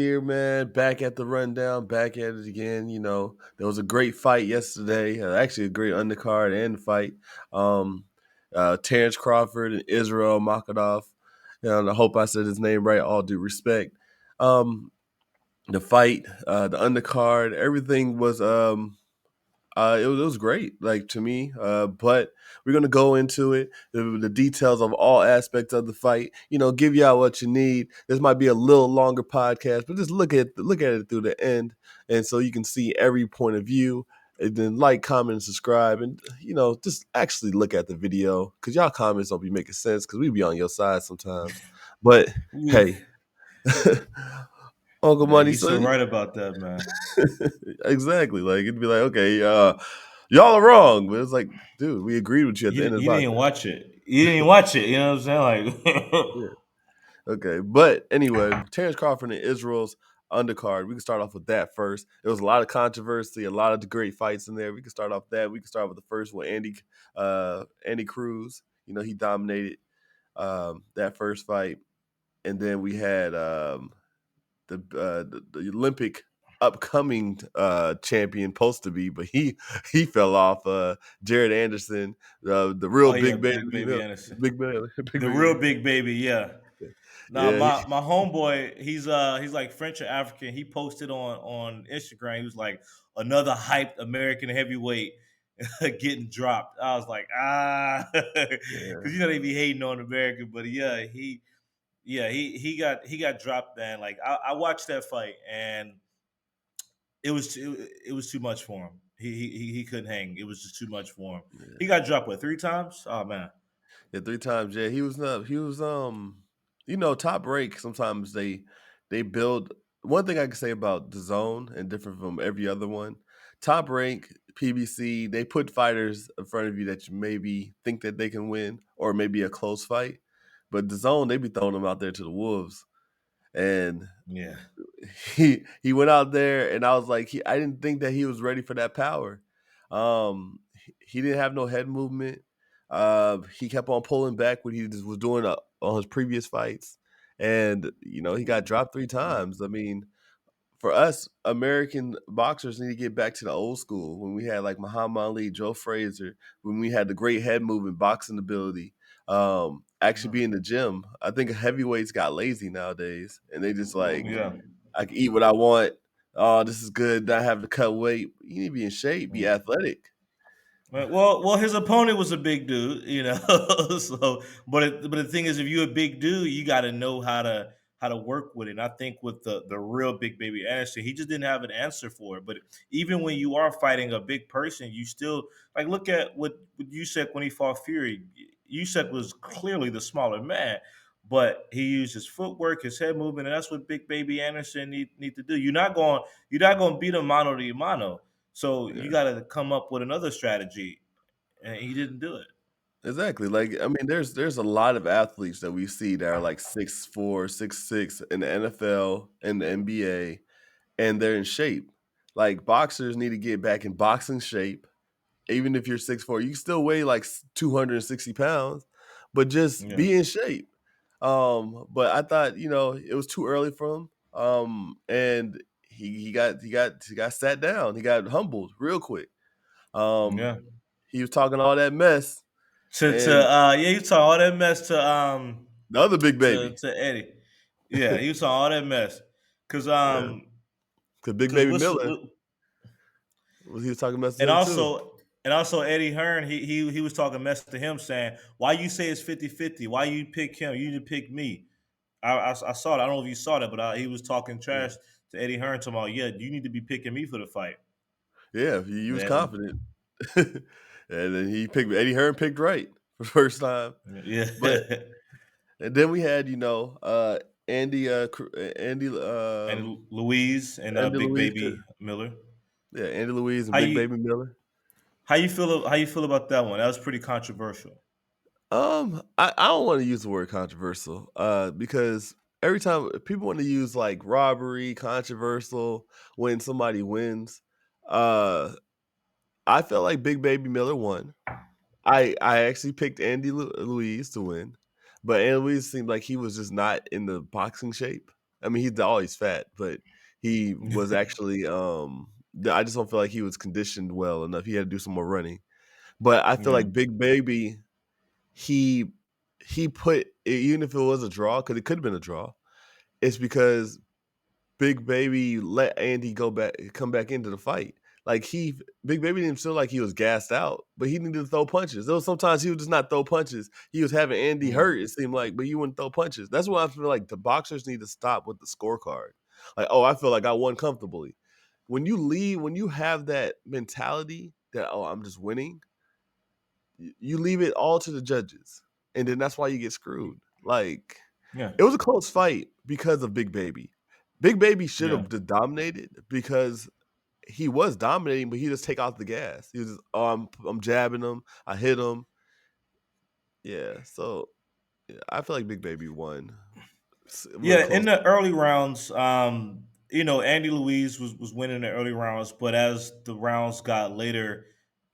Here, man, back at the rundown, back at it again. There was a great fight yesterday. Actually, a great undercard and fight. Um, Terence Crawford and Israil Makadov. I hope I said his name right. All due respect. Um, the fight, the undercard, everything was it was great, like to me. But we're gonna go into it, the details of all aspects of the fight. Give y'all what you need. This might be a little longer podcast, but just look at it through the end, and so you can see every point of view. And then like, comment, and subscribe, and just actually look at the video because y'all comments don't be making sense because we be on your side sometimes. But Yeah, hey, Uncle man, Money, you're so so right about that, man. exactly, like it'd be like, okay, y'all are wrong, but it's like, dude, we agreed with you at You, the end of you the didn't even podcast. watch it. You didn't even watch it. You know what I'm saying? Like, Yeah. Okay, but anyway, Terence Crawford and Israel's undercard. We can start off with that first. There was a lot of controversy, a lot of great fights in there. We can start off that. We can start with the first one, Andy Cruz. He dominated that first fight, and then we had the Olympic upcoming champion supposed to be, but he fell off. Jared Anderson, the real oh yeah, big baby, Big Baby Anderson, big baby, big the baby. real Big Baby. Yeah. Now Yeah, my homeboy, he's like French or African. He posted on Instagram. He was like another hyped American heavyweight getting dropped. I was like, because yeah, they be hating on American, but he got dropped, man. Like I watched that fight and it was too much for him. He couldn't hang. It was just too much for him. He yeah. got dropped what 3 times? Oh man. Yeah, 3 times. Yeah, he was not. He was Top Rank. Sometimes they build. One thing I can say about the Zone and different from every other one, Top Rank, PBC, they put fighters in front of you that you maybe think that they can win or maybe a close fight, but the Zone, they be throwing them out there to the wolves. And Yeah. he went out there, and I was like, I didn't think that he was ready for that power. He didn't have no head movement. He kept on pulling back what he just was doing on his previous fights, and he got dropped 3 times. I mean, for us American boxers need to get back to the old school when we had like Muhammad Ali, Joe Frazier, when we had the great head movement, boxing ability. Actually be in the gym. I think heavyweights got lazy nowadays, and they just like, Yeah. I can eat what I want. Oh, this is good. Not have to cut weight. You need to be in shape, be athletic. Well, his opponent was a big dude. So, but the thing is, if you're a big dude, you got to know how to work with it. And I think with the real Big Baby Anderson, he just didn't have an answer for it. But even when you are fighting a big person, you still like look at what Usyk when he fought Fury. Usyk was clearly the smaller man, but he used his footwork, his head movement, and that's what Big Baby Anderson need to do. You're not going to beat him mano to mano. So you Yeah, got to come up with another strategy, and he didn't do it. exactly. Like, I mean, there's a lot of athletes that we see that are like 6'4", 6'6" in the NFL and the NBA, and they're in shape. Like, boxers need to get back in boxing shape. Even if you're 6'4", you can still weigh like 260 pounds, but just Yeah, be in shape. But I thought, it was too early for him. And he got sat down. He got humbled real quick. Um, yeah. he was talking all that mess, and You saw all that mess the other big to baby, Eddie. Yeah, you saw all that mess because yeah, because Big because Baby what's Miller he was talking mess to and him too. also Eddie Hearn he was talking mess to him saying why you say it's 50-50? Why you pick him? You didn't pick me. I saw it. I don't know if you saw that, but he was talking trash to Eddie Hearn, talking about, yeah, you need to be picking me for the fight. Yeah, he was And confident, and then he picked Eddie Hearn picked right for the first time, yeah, but. And then we had, Andy, Andy, and Louise and Andy Big Louise, Baby Miller. yeah, Andy Louise and How Big you Baby Miller. how you feel about that one? That was pretty controversial. I don't want to use the word controversial, because every time people want to use like robbery, controversial when somebody wins, uh, I felt like Big Baby Miller won. I actually picked Andy Louise to win, but Andy Louise seemed like he was just not in the boxing shape. I mean, he's always fat, but he was actually. I just don't feel like he was conditioned well enough. He had to do some more running. But I feel Yeah, like Big Baby, he he put even if it was a draw, because it could have been a draw. It's because Big Baby let Andy come back into the fight. Like Big Baby didn't feel like he was gassed out, but he needed to throw punches. There was sometimes he would just not throw punches. He was having Andy yeah, hurt, it seemed like, but he wouldn't throw punches. That's why I feel like the boxers need to stop with the scorecard. Like, oh, I feel like I won comfortably. When you have that mentality that, oh, I'm just winning, you leave it all to the judges, and then that's why you get screwed. Like, yeah, it was a close fight because of Big Baby. Big Baby should yeah. have dominated because he was dominating, but he just take off the gas. He was just, oh, I'm jabbing him, I hit him. Yeah, so yeah, I feel like Big Baby won with a Yeah, in close. the early rounds, Andy Louise was winning the early rounds, but as the rounds got later,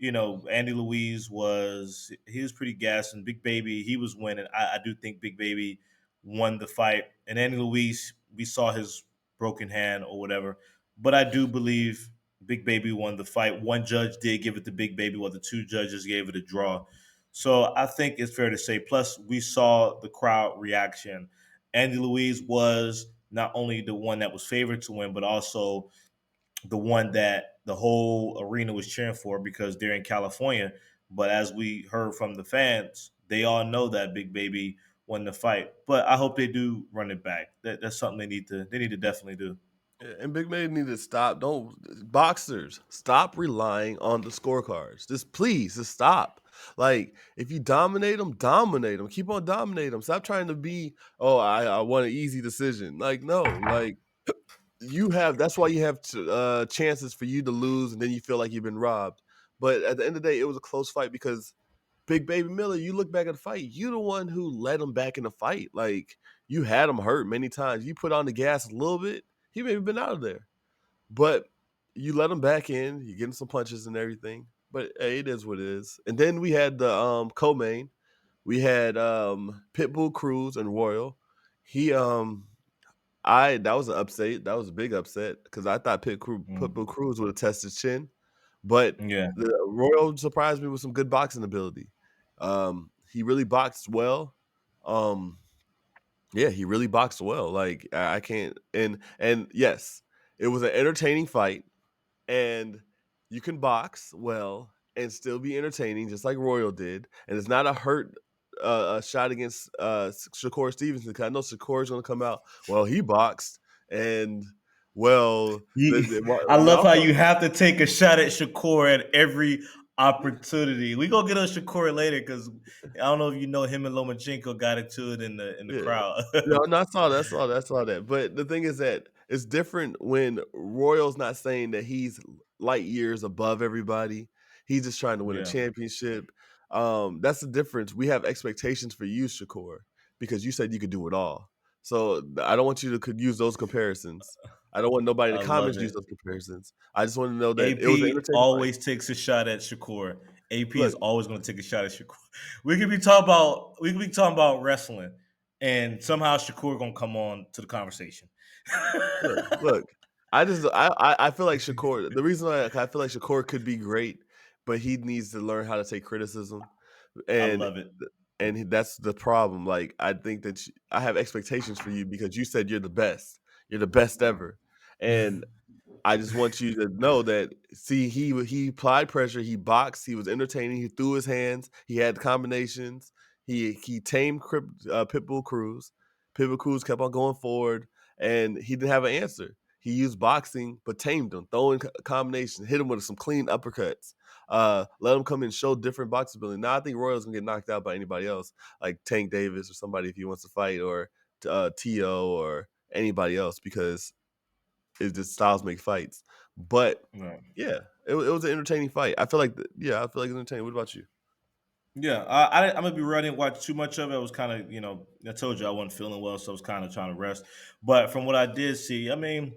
Andy Louise he was pretty gassed, and Big Baby he was winning. I do think Big Baby won the fight, and Andy Louise we saw his broken hand or whatever, but I do believe Big Baby won the fight. One judge did give it to Big Baby, while the two judges gave it a draw. So I think it's fair to say. Plus, we saw the crowd reaction. Andy Louise was not only the one that was favored to win, but also the one that the whole arena was cheering for because they're in California. But as we heard from the fans, they all know that Big Baby won the fight. But I hope they do run it back. That's something they need to definitely do. Yeah, and Big Baby need to stop. Don't boxers stop relying on the scorecards. Just please, just stop. Like if you dominate them, dominate them. Keep on dominating them. Stop trying to be. Oh, I want an easy decision. Like no, like you have that's why you have chances for you to lose and then you feel like you've been robbed. But at the end of the day, it was a close fight because Big Baby Miller, you look back at the fight, you the one who led him back in the fight. Like you had him hurt many times. You put on the gas a little bit, he may have been out of there. But you let him back in, you getting some punches and everything. But hey, it is what it is. And then we had the co-main. We had Pitbull Cruz and Royal. He I that was an upset. That was a big upset because I thought Mm. Pitbull Cruz would have tested his chin, but Yeah. the Royal surprised me with some good boxing ability. He really boxed well. Um, yeah, he really boxed well. Like I can't and yes, it was an entertaining fight and you can box well and still be entertaining, just like Royal did. And it's not a hurt a shot against Shakur Stevenson because I know Shakur's going to come out. Well, he boxed, and well, I love y'all how felt you have to take a shot at Shakur at every opportunity. We gonna get on Shakur later because I don't know if you know him and Lomachenko got into it in the yeah. crowd. No, I saw that, I saw that. But the thing is that it's different when Royal's not saying that he's light years above everybody. He's just trying to win a Yeah, championship. That's the difference. We have expectations for you, Shakur, because you said you could do it all. So I don't want you to could use those comparisons. I don't want nobody in I the love comments to use it. those comparisons. I just want to know that it was an AP entertaining fight. always takes a shot at Shakur. AP is Look, always going to take a shot at Shakur. We could be talking about wrestling, and somehow Shakur gonna come on to the conversation. look. I feel like Shakur. The reason why I feel like Shakur could be great, but he needs to learn how to take criticism, I and love it. that's the problem. Like I think that I have expectations for you because you said you're the best. You're the best ever, and I just want you to know that. See, he applied pressure. He boxed. He was entertaining. He threw his hands. He had combinations. He tamed Pitbull Cruz. Pitbull Cruz kept on going forward, and he didn't have an answer. He used boxing, but tamed him, throwing combinations, hit him with some clean uppercuts. Let him come in and show different boxing ability. Now I think Royal's gonna get knocked out by anybody else, like Tank Davis or somebody if he wants to fight, or To or anybody else because it's just styles make fights. But Right. yeah, it was an entertaining fight. I feel like I feel like it's entertaining. What about you? Yeah, I'm gonna be real. I didn't watch too much of it. I was kind of, I told you I wasn't feeling well, so I was kind of trying to rest. But from what I did see, I mean,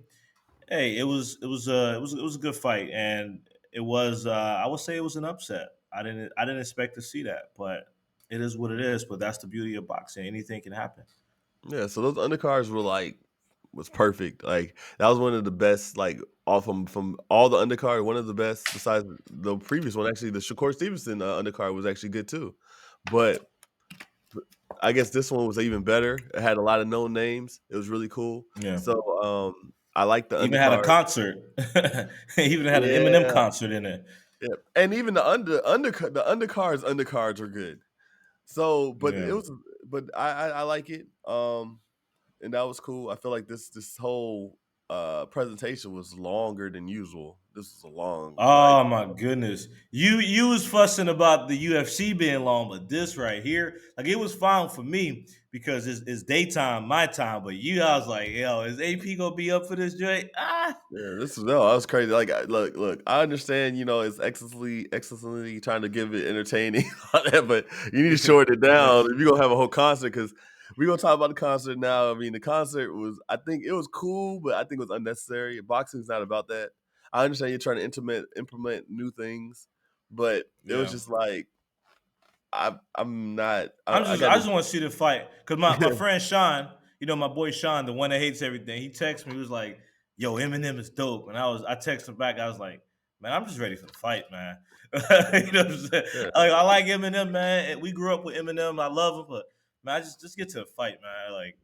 hey, it was a good fight, and it was I would say it was an upset. I didn't expect to see that, but it is what it is. But that's the beauty of boxing. Anything can happen. Yeah, so those undercards were like was perfect. Like that was one of the best. Like all from all the undercard, one of the best besides the previous one. Actually, the Shakur Stevenson undercard was actually good too. But I guess this one was even better. It had a lot of known names. It was really cool. Yeah. So I like the Even had a undercard. concert. Even had an Eminem Yeah, concert in it. yeah. And even the undercards are good. So, but Yeah. it was, but I like it. And that was cool. I feel like this whole presentation was longer than usual. This was a long, like Oh my goodness. You was fussing about the UFC being long, but this right here, like it was fine for me because it's daytime, my time. But you, I was like, yo, is AP gonna be up for this joint? Ah, yeah, this was no, that was crazy. Like, look, I understand, it's excellently trying to give it entertaining, all that, but you need to shorten it down if you're gonna have a whole concert. Because we're gonna talk about the concert now. I mean, the concert was, I think it was cool, but I think it was unnecessary. Boxing's not about that. I understand you're trying to implement new things, but it was yeah. just like I'm not. I got I to. just want to see the fight because my friend Sean, my boy Sean, the one that hates everything, he texted me. He was like, "Yo, Eminem is dope," and I texted him back. I was like, "Man, I'm just ready for the fight, man." You know what I'm saying? Yeah. I like Eminem, man. And we grew up with Eminem. I love him, but man, I just get to the fight, man. Like